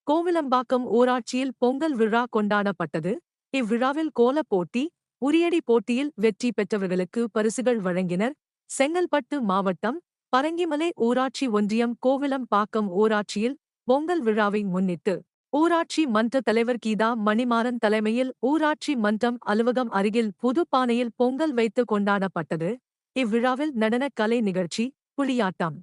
கோவிலம்பாக்கம் ஊராட்சியில் பொங்கல் விழா கொண்டாடப்பட்டது. இவ்விழாவில் கோலப் போட்டி, உரியடி போட்டியில் வெற்றி பெற்றவர்களுக்கு பரிசுகள் வழங்கினர். செங்கல்பட்டு மாவட்டம் பரங்கிமலை ஊராட்சி ஒன்றியம் கோவிலம்பாக்கம் ஊராட்சியில் பொங்கல் விழாவை முன்னிட்டு ஊராட்சி மன்ற தலைவர் கீதா மணிமாறன் தலைமையில் ஊராட்சி மன்றம் அலுவலகம் அருகில் புது பானையில் பொங்கல் வைத்து கொண்டாடப்பட்டது. இவ்விழாவில் நடனக் கலை நிகழ்ச்சி, புலியாட்டம்,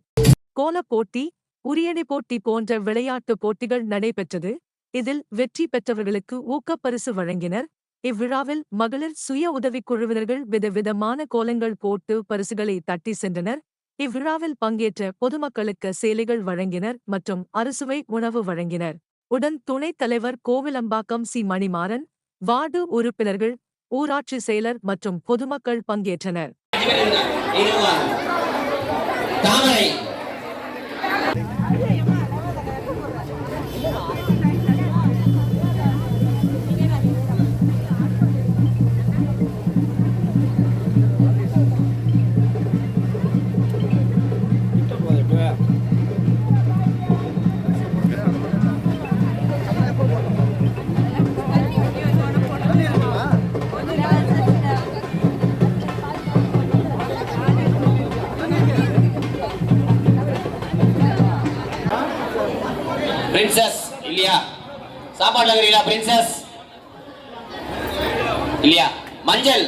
கோலப் போட்டி, உரியடி போட்டி போன்ற விளையாட்டுப் போட்டிகள் நடைபெற்றது. இதில் வெற்றி பெற்றவர்களுக்கு ஊக்கப்பரிசு வழங்கினர். இவ்விழாவில் மகளிர் சுய உதவிக்குழுவினர்கள் விதவிதமான கோலங்கள் போட்டு பரிசுகளை தட்டி சென்றனர். இவ்விழாவில் பங்கேற்ற பொதுமக்களுக்கு சேலைகள் வழங்கினர் மற்றும் அறுசுவை உணவு வழங்கினர். உடன் துணைத் தலைவர் கோவிலம்பாக்கம் சி. மணிமாறன், வார்டு உறுப்பினர்கள், ஊராட்சி செயலர் மற்றும் பொதுமக்கள் பங்கேற்றனர். பிரின்சஸ் இல்லையா? சாப்பாடு இருக்கிறீங்களா? பிரின்சஸ் இல்லையா? மஞ்சள்